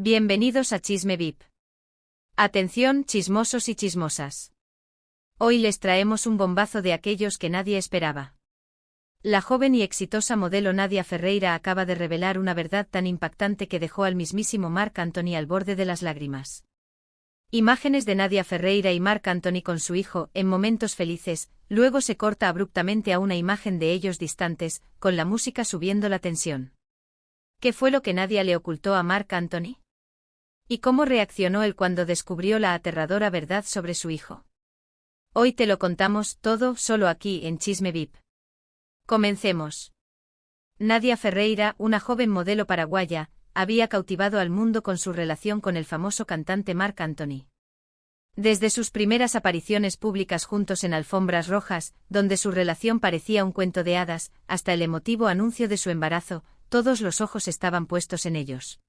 Bienvenidos a Chisme VIP. Atención, chismosos y chismosas. Hoy les traemos un bombazo de aquellos que nadie esperaba. La joven y exitosa modelo Nadia Ferreira acaba de revelar una verdad tan impactante que dejó al mismísimo Marc Anthony al borde de las lágrimas. Imágenes de Nadia Ferreira y Marc Anthony con su hijo, en momentos felices, luego se corta abruptamente a una imagen de ellos distantes, con la música subiendo la tensión. ¿Qué fue lo que Nadia le ocultó a Marc Anthony? ¿Y cómo reaccionó él cuando descubrió la aterradora verdad sobre su hijo? Hoy te lo contamos todo solo aquí en Chisme VIP. Comencemos. Nadia Ferreira, una joven modelo paraguaya, había cautivado al mundo con su relación con el famoso cantante Marc Anthony. Desde sus primeras apariciones públicas juntos en alfombras rojas, donde su relación parecía un cuento de hadas, hasta el emotivo anuncio de su embarazo, todos los ojos estaban puestos en ellos.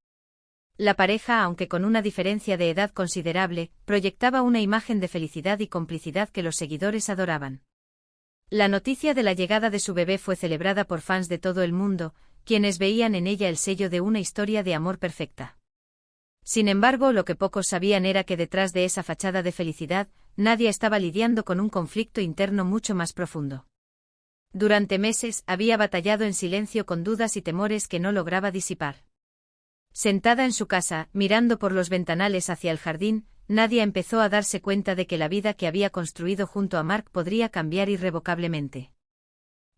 La pareja, aunque con una diferencia de edad considerable, proyectaba una imagen de felicidad y complicidad que los seguidores adoraban. La noticia de la llegada de su bebé fue celebrada por fans de todo el mundo, quienes veían en ella el sello de una historia de amor perfecta. Sin embargo, lo que pocos sabían era que detrás de esa fachada de felicidad, Nadia estaba lidiando con un conflicto interno mucho más profundo. Durante meses, había batallado en silencio con dudas y temores que no lograba disipar. Sentada en su casa, mirando por los ventanales hacia el jardín, Nadia empezó a darse cuenta de que la vida que había construido junto a Marc podría cambiar irrevocablemente.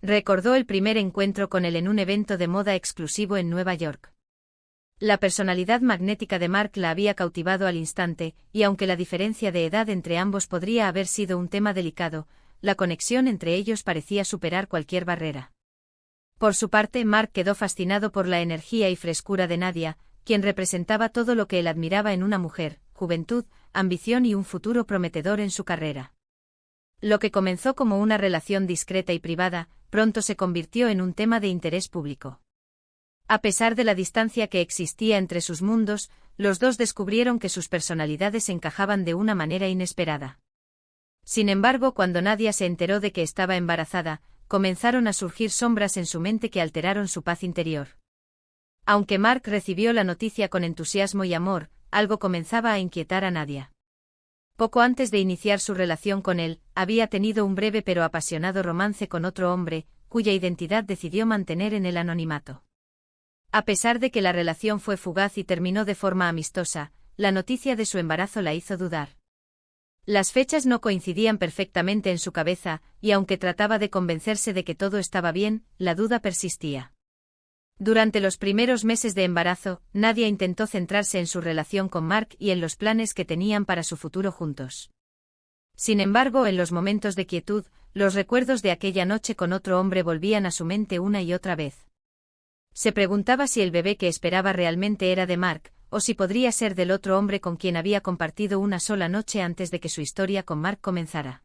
Recordó el primer encuentro con él en un evento de moda exclusivo en Nueva York. La personalidad magnética de Marc la había cautivado al instante, y aunque la diferencia de edad entre ambos podría haber sido un tema delicado, la conexión entre ellos parecía superar cualquier barrera. Por su parte, Marc quedó fascinado por la energía y frescura de Nadia, quien representaba todo lo que él admiraba en una mujer: juventud, ambición y un futuro prometedor en su carrera. Lo que comenzó como una relación discreta y privada, pronto se convirtió en un tema de interés público. A pesar de la distancia que existía entre sus mundos, los dos descubrieron que sus personalidades encajaban de una manera inesperada. Sin embargo, cuando Nadia se enteró de que estaba embarazada, comenzaron a surgir sombras en su mente que alteraron su paz interior. Aunque Marc recibió la noticia con entusiasmo y amor, algo comenzaba a inquietar a Nadia. Poco antes de iniciar su relación con él, había tenido un breve pero apasionado romance con otro hombre, cuya identidad decidió mantener en el anonimato. A pesar de que la relación fue fugaz y terminó de forma amistosa, la noticia de su embarazo la hizo dudar. Las fechas no coincidían perfectamente en su cabeza, y aunque trataba de convencerse de que todo estaba bien, la duda persistía. Durante los primeros meses de embarazo, Nadia intentó centrarse en su relación con Marc y en los planes que tenían para su futuro juntos. Sin embargo, en los momentos de quietud, los recuerdos de aquella noche con otro hombre volvían a su mente una y otra vez. Se preguntaba si el bebé que esperaba realmente era de Marc, o si podría ser del otro hombre con quien había compartido una sola noche antes de que su historia con Marc comenzara.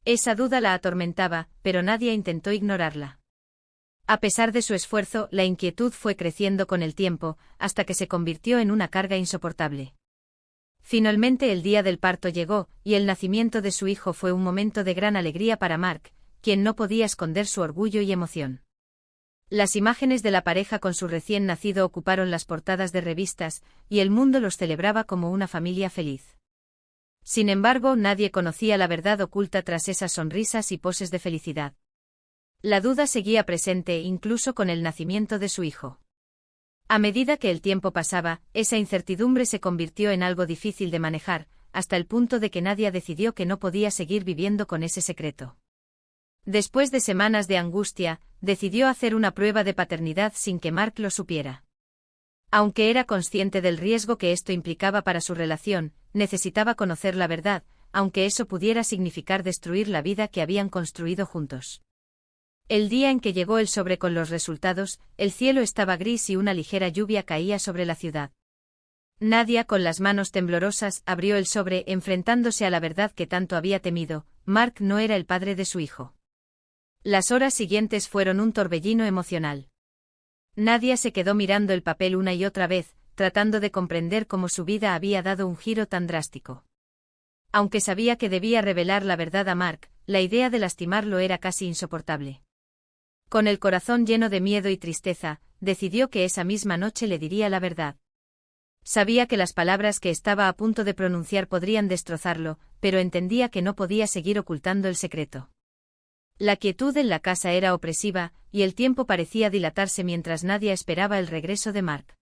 Esa duda la atormentaba, pero Nadia intentó ignorarla. A pesar de su esfuerzo, la inquietud fue creciendo con el tiempo, hasta que se convirtió en una carga insoportable. Finalmente el día del parto llegó, y el nacimiento de su hijo fue un momento de gran alegría para Marc, quien no podía esconder su orgullo y emoción. Las imágenes de la pareja con su recién nacido ocuparon las portadas de revistas, y el mundo los celebraba como una familia feliz. Sin embargo, nadie conocía la verdad oculta tras esas sonrisas y poses de felicidad. La duda seguía presente incluso con el nacimiento de su hijo. A medida que el tiempo pasaba, esa incertidumbre se convirtió en algo difícil de manejar, hasta el punto de que Nadia decidió que no podía seguir viviendo con ese secreto. Después de semanas de angustia, decidió hacer una prueba de paternidad sin que Marc lo supiera. Aunque era consciente del riesgo que esto implicaba para su relación, necesitaba conocer la verdad, aunque eso pudiera significar destruir la vida que habían construido juntos. El día en que llegó el sobre con los resultados, el cielo estaba gris y una ligera lluvia caía sobre la ciudad. Nadia, con las manos temblorosas, abrió el sobre enfrentándose a la verdad que tanto había temido: Marc no era el padre de su hijo. Las horas siguientes fueron un torbellino emocional. Nadia se quedó mirando el papel una y otra vez, tratando de comprender cómo su vida había dado un giro tan drástico. Aunque sabía que debía revelar la verdad a Marc, la idea de lastimarlo era casi insoportable. Con el corazón lleno de miedo y tristeza, decidió que esa misma noche le diría la verdad. Sabía que las palabras que estaba a punto de pronunciar podrían destrozarlo, pero entendía que no podía seguir ocultando el secreto. La quietud en la casa era opresiva, y el tiempo parecía dilatarse mientras Nadia esperaba el regreso de Mark.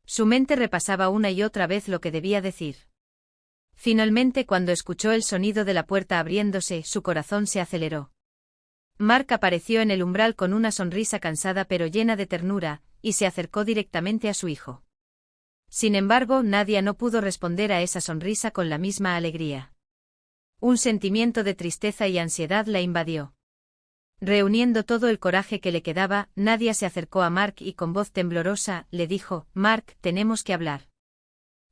Su mente repasaba una y otra vez lo que debía decir. Finalmente, cuando escuchó el sonido de la puerta abriéndose, su corazón se aceleró. Mark apareció en el umbral con una sonrisa cansada pero llena de ternura, y se acercó directamente a su hijo. Sin embargo, Nadia no pudo responder a esa sonrisa con la misma alegría. Un sentimiento de tristeza y ansiedad la invadió. Reuniendo todo el coraje que le quedaba, Nadia se acercó a Mark y con voz temblorosa, le dijo: «Mark, tenemos que hablar».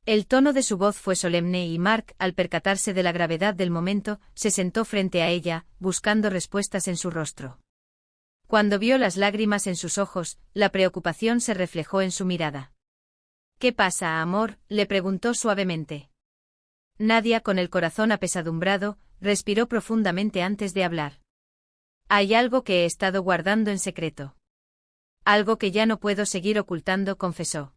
El tono de su voz fue solemne y Mark, al percatarse de la gravedad del momento, se sentó frente a ella, buscando respuestas en su rostro. Cuando vio las lágrimas en sus ojos, la preocupación se reflejó en su mirada. «¿Qué pasa, amor?», le preguntó suavemente. Nadia, con el corazón apesadumbrado, respiró profundamente antes de hablar. «Hay algo que he estado guardando en secreto. Algo que ya no puedo seguir ocultando», confesó.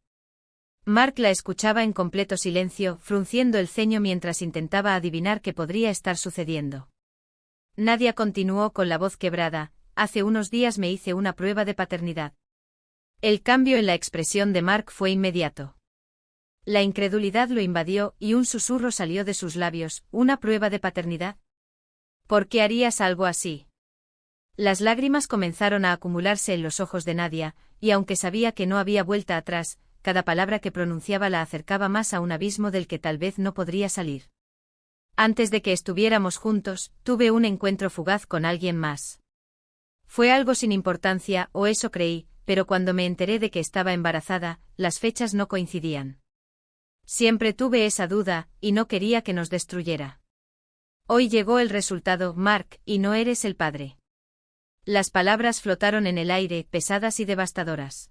Mark la escuchaba en completo silencio, frunciendo el ceño mientras intentaba adivinar qué podría estar sucediendo. Nadia continuó con la voz quebrada: «Hace unos días me hice una prueba de paternidad». El cambio en la expresión de Mark fue inmediato. La incredulidad lo invadió y un susurro salió de sus labios: «¿Una prueba de paternidad? ¿Por qué harías algo así?». Las lágrimas comenzaron a acumularse en los ojos de Nadia, y aunque sabía que no había vuelta atrás, cada palabra que pronunciaba la acercaba más a un abismo del que tal vez no podría salir. «Antes de que estuviéramos juntos, tuve un encuentro fugaz con alguien más. Fue algo sin importancia, o eso creí, pero cuando me enteré de que estaba embarazada, las fechas no coincidían. Siempre tuve esa duda, y no quería que nos destruyera. Hoy llegó el resultado, Mark, y no eres el padre». Las palabras flotaron en el aire, pesadas y devastadoras.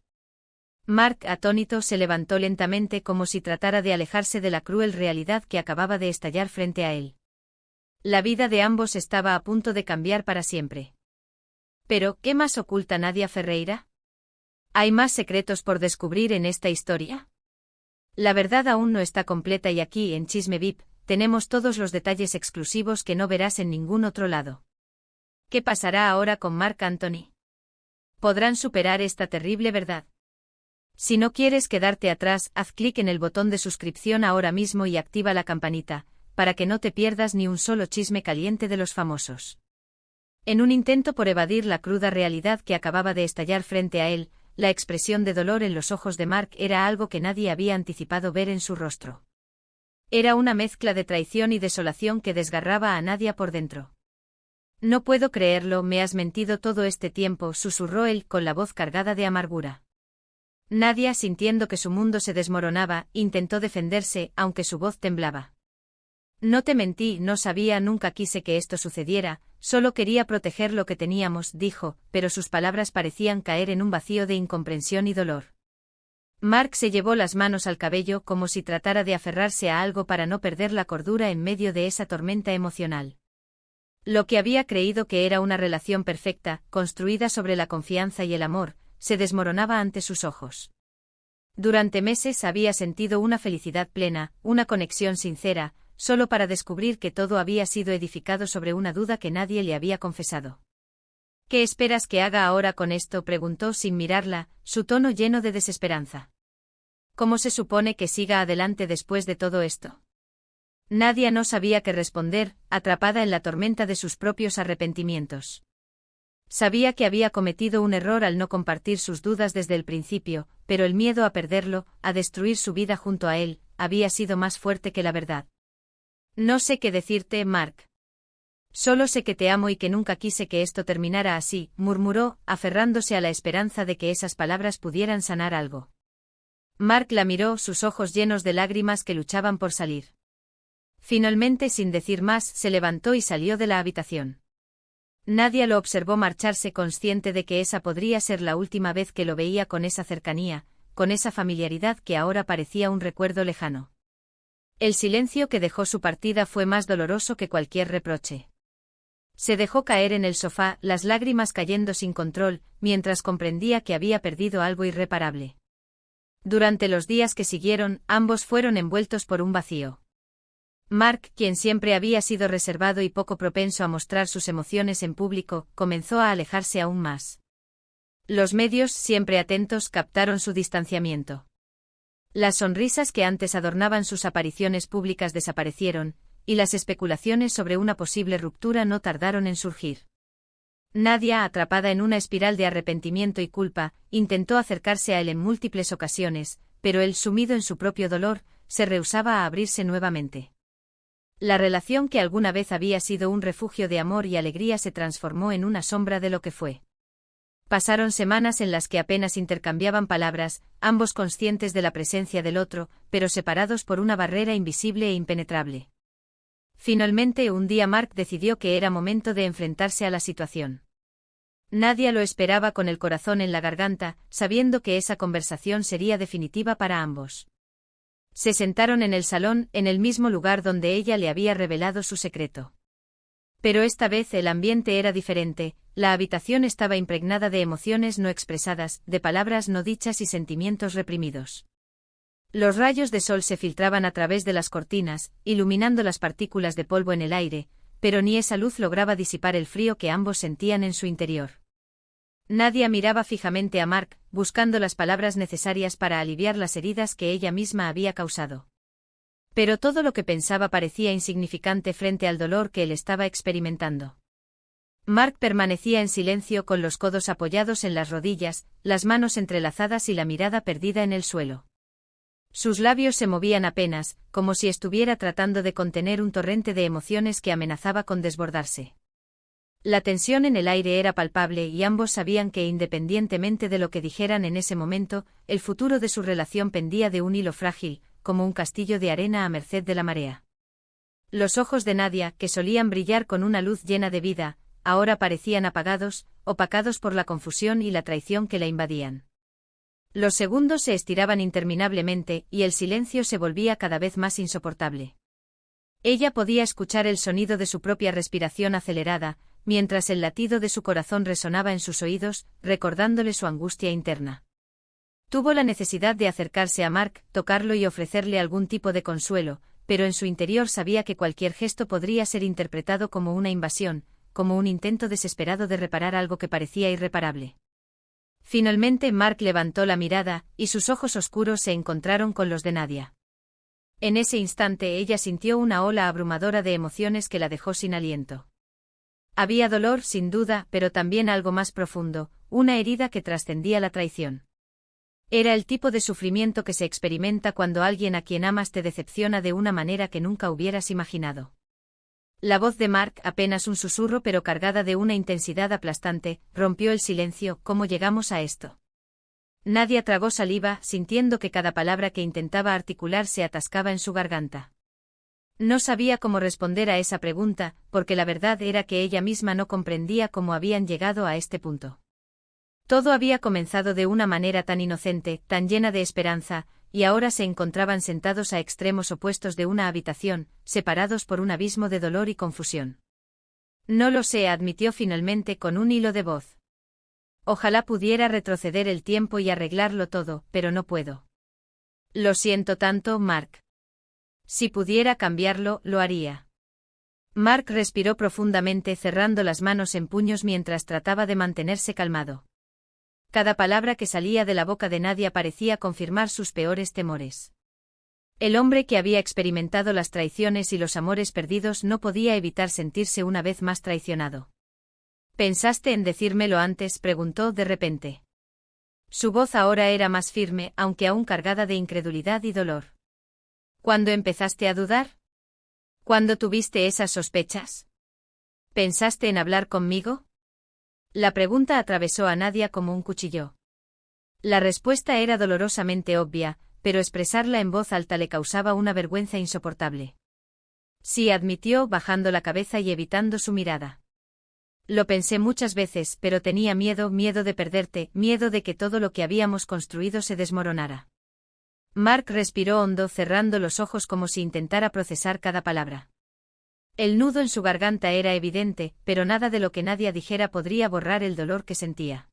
Mark, atónito, se levantó lentamente como si tratara de alejarse de la cruel realidad que acababa de estallar frente a él. La vida de ambos estaba a punto de cambiar para siempre. Pero, ¿qué más oculta Nadia Ferreira? ¿Hay más secretos por descubrir en esta historia? La verdad aún no está completa y aquí, en Chisme VIP, tenemos todos los detalles exclusivos que no verás en ningún otro lado. ¿Qué pasará ahora con Marc Anthony? ¿Podrán superar esta terrible verdad? Si no quieres quedarte atrás, haz clic en el botón de suscripción ahora mismo y activa la campanita, para que no te pierdas ni un solo chisme caliente de los famosos. En un intento por evadir la cruda realidad que acababa de estallar frente a él, la expresión de dolor en los ojos de Mark era algo que nadie había anticipado ver en su rostro. Era una mezcla de traición y desolación que desgarraba a Nadia por dentro. «No puedo creerlo, me has mentido todo este tiempo», susurró él con la voz cargada de amargura. Nadia, sintiendo que su mundo se desmoronaba, intentó defenderse, aunque su voz temblaba. «No te mentí, no sabía, nunca quise que esto sucediera, solo quería proteger lo que teníamos», dijo, pero sus palabras parecían caer en un vacío de incomprensión y dolor. Mark se llevó las manos al cabello como si tratara de aferrarse a algo para no perder la cordura en medio de esa tormenta emocional. Lo que había creído que era una relación perfecta, construida sobre la confianza y el amor, se desmoronaba ante sus ojos. Durante meses había sentido una felicidad plena, una conexión sincera, solo para descubrir que todo había sido edificado sobre una duda que nadie le había confesado. «¿Qué esperas que haga ahora con esto?», preguntó sin mirarla, su tono lleno de desesperanza. «¿Cómo se supone que siga adelante después de todo esto?». Nadia no sabía qué responder, atrapada en la tormenta de sus propios arrepentimientos. Sabía que había cometido un error al no compartir sus dudas desde el principio, pero el miedo a perderlo, a destruir su vida junto a él, había sido más fuerte que la verdad. «No sé qué decirte, Mark. Solo sé que te amo y que nunca quise que esto terminara así», murmuró, aferrándose a la esperanza de que esas palabras pudieran sanar algo. Mark la miró, sus ojos llenos de lágrimas que luchaban por salir. Finalmente, sin decir más, se levantó y salió de la habitación. Nadia lo observó marcharse, consciente de que esa podría ser la última vez que lo veía con esa cercanía, con esa familiaridad que ahora parecía un recuerdo lejano. El silencio que dejó su partida fue más doloroso que cualquier reproche. Se dejó caer en el sofá, las lágrimas cayendo sin control, mientras comprendía que había perdido algo irreparable. Durante los días que siguieron, ambos fueron envueltos por un vacío. Mark, quien siempre había sido reservado y poco propenso a mostrar sus emociones en público, comenzó a alejarse aún más. Los medios, siempre atentos, captaron su distanciamiento. Las sonrisas que antes adornaban sus apariciones públicas desaparecieron, y las especulaciones sobre una posible ruptura no tardaron en surgir. Nadia, atrapada en una espiral de arrepentimiento y culpa, intentó acercarse a él en múltiples ocasiones, pero él, sumido en su propio dolor, se rehusaba a abrirse nuevamente. La relación que alguna vez había sido un refugio de amor y alegría se transformó en una sombra de lo que fue. Pasaron semanas en las que apenas intercambiaban palabras, ambos conscientes de la presencia del otro, pero separados por una barrera invisible e impenetrable. Finalmente, un día Mark decidió que era momento de enfrentarse a la situación. Nadia lo esperaba con el corazón en la garganta, sabiendo que esa conversación sería definitiva para ambos. Se sentaron en el salón, en el mismo lugar donde ella le había revelado su secreto. Pero esta vez el ambiente era diferente, la habitación estaba impregnada de emociones no expresadas, de palabras no dichas y sentimientos reprimidos. Los rayos de sol se filtraban a través de las cortinas, iluminando las partículas de polvo en el aire, pero ni esa luz lograba disipar el frío que ambos sentían en su interior. Nadia miraba fijamente a Mark, buscando las palabras necesarias para aliviar las heridas que ella misma había causado. Pero todo lo que pensaba parecía insignificante frente al dolor que él estaba experimentando. Mark permanecía en silencio con los codos apoyados en las rodillas, las manos entrelazadas y la mirada perdida en el suelo. Sus labios se movían apenas, como si estuviera tratando de contener un torrente de emociones que amenazaba con desbordarse. La tensión en el aire era palpable y ambos sabían que independientemente de lo que dijeran en ese momento, el futuro de su relación pendía de un hilo frágil, como un castillo de arena a merced de la marea. Los ojos de Nadia, que solían brillar con una luz llena de vida, ahora parecían apagados, opacados por la confusión y la traición que la invadían. Los segundos se estiraban interminablemente y el silencio se volvía cada vez más insoportable. Ella podía escuchar el sonido de su propia respiración acelerada, mientras el latido de su corazón resonaba en sus oídos, recordándole su angustia interna. Tuvo la necesidad de acercarse a Mark, tocarlo y ofrecerle algún tipo de consuelo, pero en su interior sabía que cualquier gesto podría ser interpretado como una invasión, como un intento desesperado de reparar algo que parecía irreparable. Finalmente Mark levantó la mirada, y sus ojos oscuros se encontraron con los de Nadia. En ese instante ella sintió una ola abrumadora de emociones que la dejó sin aliento. Había dolor, sin duda, pero también algo más profundo, una herida que trascendía la traición. Era el tipo de sufrimiento que se experimenta cuando alguien a quien amas te decepciona de una manera que nunca hubieras imaginado. La voz de Mark, apenas un susurro pero cargada de una intensidad aplastante, rompió el silencio. ¿Cómo llegamos a esto? Nadia tragó saliva, sintiendo que cada palabra que intentaba articular se atascaba en su garganta. No sabía cómo responder a esa pregunta, porque la verdad era que ella misma no comprendía cómo habían llegado a este punto. Todo había comenzado de una manera tan inocente, tan llena de esperanza, y ahora se encontraban sentados a extremos opuestos de una habitación, separados por un abismo de dolor y confusión. No lo sé, admitió finalmente con un hilo de voz. Ojalá pudiera retroceder el tiempo y arreglarlo todo, pero no puedo. Lo siento tanto, Mark. Si pudiera cambiarlo, lo haría. Mark respiró profundamente, cerrando las manos en puños mientras trataba de mantenerse calmado. Cada palabra que salía de la boca de Nadia parecía confirmar sus peores temores. El hombre que había experimentado las traiciones y los amores perdidos no podía evitar sentirse una vez más traicionado. ¿Pensaste en decírmelo antes?, preguntó de repente. Su voz ahora era más firme, aunque aún cargada de incredulidad y dolor. ¿Cuándo empezaste a dudar? ¿Cuándo tuviste esas sospechas? ¿Pensaste en hablar conmigo? La pregunta atravesó a Nadia como un cuchillo. La respuesta era dolorosamente obvia, pero expresarla en voz alta le causaba una vergüenza insoportable. Sí, admitió, bajando la cabeza y evitando su mirada. Lo pensé muchas veces, pero tenía miedo de perderte, miedo de que todo lo que habíamos construido se desmoronara. Mark respiró hondo, cerrando los ojos como si intentara procesar cada palabra. El nudo en su garganta era evidente, pero nada de lo que Nadia dijera podría borrar el dolor que sentía.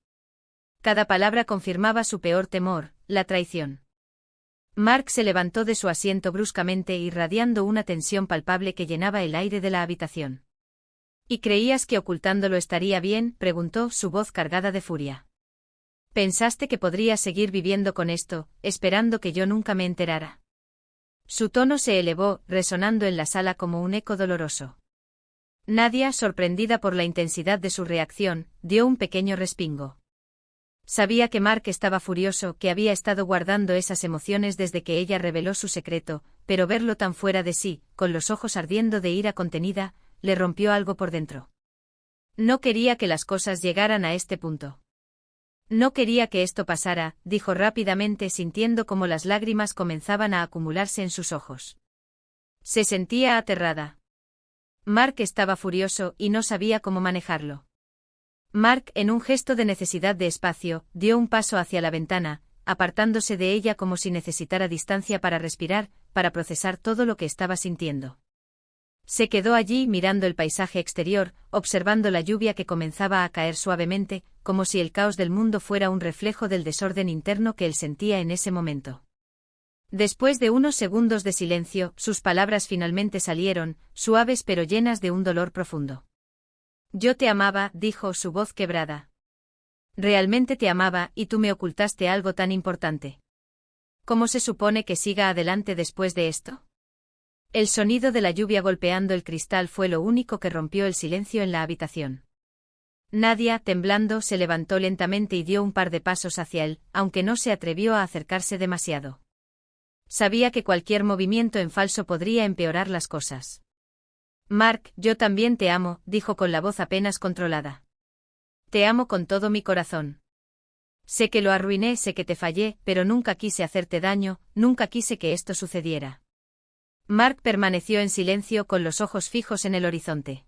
Cada palabra confirmaba su peor temor, la traición. Mark se levantó de su asiento bruscamente irradiando una tensión palpable que llenaba el aire de la habitación. ¿Y creías que ocultándolo estaría bien?, preguntó, su voz cargada de furia. ¿Pensaste que podrías seguir viviendo con esto, esperando que yo nunca me enterara? Su tono se elevó, resonando en la sala como un eco doloroso. Nadia, sorprendida por la intensidad de su reacción, dio un pequeño respingo. Sabía que Mark estaba furioso, que había estado guardando esas emociones desde que ella reveló su secreto, pero verlo tan fuera de sí, con los ojos ardiendo de ira contenida, le rompió algo por dentro. No quería que las cosas llegaran a este punto. No quería que esto pasara, dijo rápidamente sintiendo como las lágrimas comenzaban a acumularse en sus ojos. Se sentía aterrada. Mark estaba furioso y no sabía cómo manejarlo. Mark, en un gesto de necesidad de espacio, dio un paso hacia la ventana, apartándose de ella como si necesitara distancia para respirar, para procesar todo lo que estaba sintiendo. Se quedó allí mirando el paisaje exterior, observando la lluvia que comenzaba a caer suavemente, como si el caos del mundo fuera un reflejo del desorden interno que él sentía en ese momento. Después de unos segundos de silencio, sus palabras finalmente salieron, suaves pero llenas de un dolor profundo. Yo te amaba, dijo, su voz quebrada. Realmente te amaba, y tú me ocultaste algo tan importante. ¿Cómo se supone que siga adelante después de esto? El sonido de la lluvia golpeando el cristal fue lo único que rompió el silencio en la habitación. Nadia, temblando, se levantó lentamente y dio un par de pasos hacia él, aunque no se atrevió a acercarse demasiado. Sabía que cualquier movimiento en falso podría empeorar las cosas. Mark, yo también te amo, dijo con la voz apenas controlada. Te amo con todo mi corazón. Sé que lo arruiné, sé que te fallé, pero nunca quise hacerte daño, nunca quise que esto sucediera. Mark permaneció en silencio con los ojos fijos en el horizonte.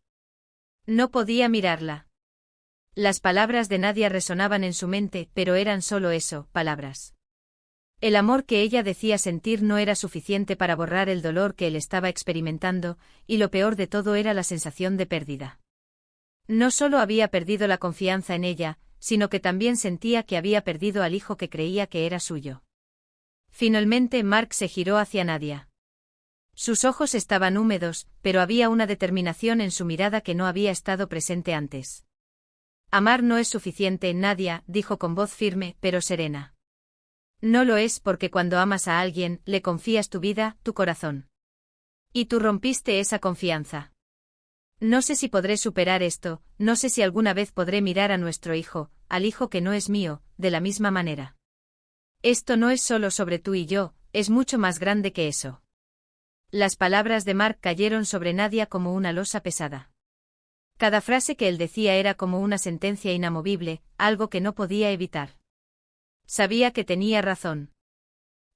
No podía mirarla. Las palabras de Nadia resonaban en su mente, pero eran solo eso, palabras. El amor que ella decía sentir no era suficiente para borrar el dolor que él estaba experimentando, y lo peor de todo era la sensación de pérdida. No solo había perdido la confianza en ella, sino que también sentía que había perdido al hijo que creía que era suyo. Finalmente Mark se giró hacia Nadia. Sus ojos estaban húmedos, pero había una determinación en su mirada que no había estado presente antes. Amar no es suficiente, Nadia, dijo con voz firme, pero serena. No lo es porque cuando amas a alguien, le confías tu vida, tu corazón. Y tú rompiste esa confianza. No sé si podré superar esto, no sé si alguna vez podré mirar a nuestro hijo, al hijo que no es mío, de la misma manera. Esto no es solo sobre tú y yo, es mucho más grande que eso. Las palabras de Mark cayeron sobre Nadia como una losa pesada. Cada frase que él decía era como una sentencia inamovible, algo que no podía evitar. Sabía que tenía razón.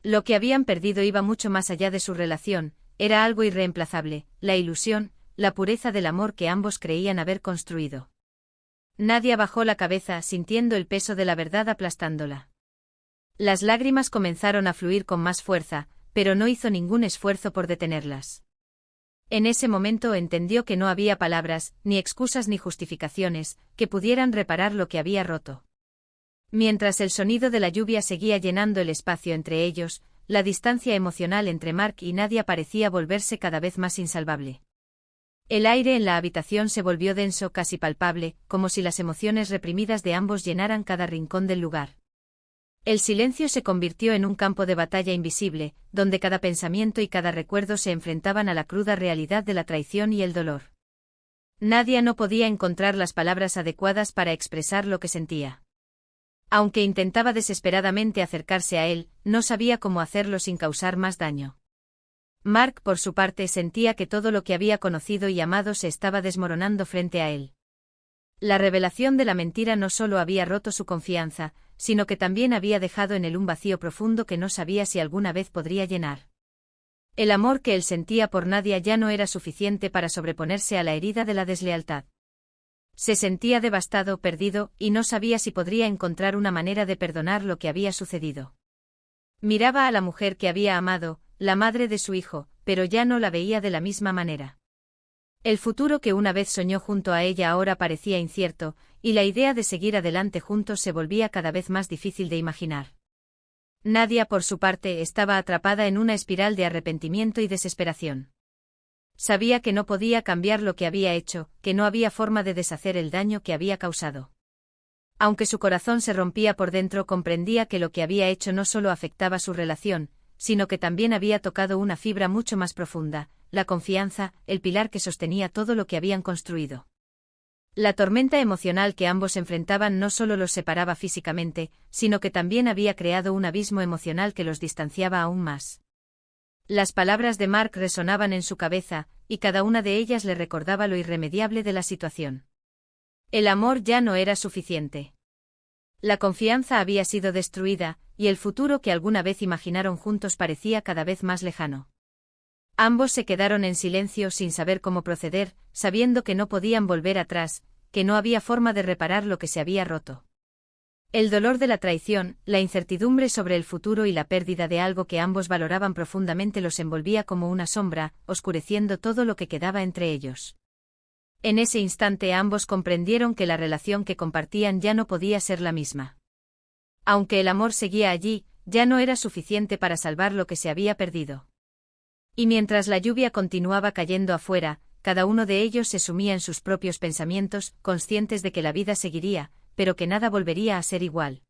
Lo que habían perdido iba mucho más allá de su relación, era algo irreemplazable, la ilusión, la pureza del amor que ambos creían haber construido. Nadia bajó la cabeza sintiendo el peso de la verdad aplastándola. Las lágrimas comenzaron a fluir con más fuerza, pero no hizo ningún esfuerzo por detenerlas. En ese momento entendió que no había palabras, ni excusas ni justificaciones, que pudieran reparar lo que había roto. Mientras el sonido de la lluvia seguía llenando el espacio entre ellos, la distancia emocional entre Mark y Nadia parecía volverse cada vez más insalvable. El aire en la habitación se volvió denso, casi palpable, como si las emociones reprimidas de ambos llenaran cada rincón del lugar. El silencio se convirtió en un campo de batalla invisible, donde cada pensamiento y cada recuerdo se enfrentaban a la cruda realidad de la traición y el dolor. Nadia no podía encontrar las palabras adecuadas para expresar lo que sentía. Aunque intentaba desesperadamente acercarse a él, no sabía cómo hacerlo sin causar más daño. Mark, por su parte, sentía que todo lo que había conocido y amado se estaba desmoronando frente a él. La revelación de la mentira no solo había roto su confianza, sino que también había dejado en él un vacío profundo que no sabía si alguna vez podría llenar. El amor que él sentía por Nadia ya no era suficiente para sobreponerse a la herida de la deslealtad. Se sentía devastado, perdido, y no sabía si podría encontrar una manera de perdonar lo que había sucedido. Miraba a la mujer que había amado, la madre de su hijo, pero ya no la veía de la misma manera. El futuro que una vez soñó junto a ella ahora parecía incierto, y la idea de seguir adelante juntos se volvía cada vez más difícil de imaginar. Nadia, por su parte, estaba atrapada en una espiral de arrepentimiento y desesperación. Sabía que no podía cambiar lo que había hecho, que no había forma de deshacer el daño que había causado. Aunque su corazón se rompía por dentro, comprendía que lo que había hecho no solo afectaba su relación, sino que también había tocado una fibra mucho más profunda, la confianza, el pilar que sostenía todo lo que habían construido. La tormenta emocional que ambos enfrentaban no solo los separaba físicamente, sino que también había creado un abismo emocional que los distanciaba aún más. Las palabras de Mark resonaban en su cabeza, y cada una de ellas le recordaba lo irremediable de la situación. El amor ya no era suficiente. La confianza había sido destruida, y el futuro que alguna vez imaginaron juntos parecía cada vez más lejano. Ambos se quedaron en silencio sin saber cómo proceder, sabiendo que no podían volver atrás, que no había forma de reparar lo que se había roto. El dolor de la traición, la incertidumbre sobre el futuro y la pérdida de algo que ambos valoraban profundamente los envolvía como una sombra, oscureciendo todo lo que quedaba entre ellos. En ese instante ambos comprendieron que la relación que compartían ya no podía ser la misma. Aunque el amor seguía allí, ya no era suficiente para salvar lo que se había perdido. Y mientras la lluvia continuaba cayendo afuera, cada uno de ellos se sumía en sus propios pensamientos, conscientes de que la vida seguiría, pero que nada volvería a ser igual.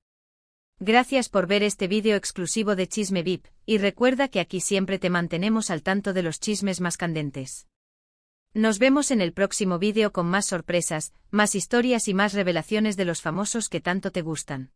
Gracias por ver este vídeo exclusivo de Chisme VIP, y recuerda que aquí siempre te mantenemos al tanto de los chismes más candentes. Nos vemos en el próximo vídeo con más sorpresas, más historias y más revelaciones de los famosos que tanto te gustan.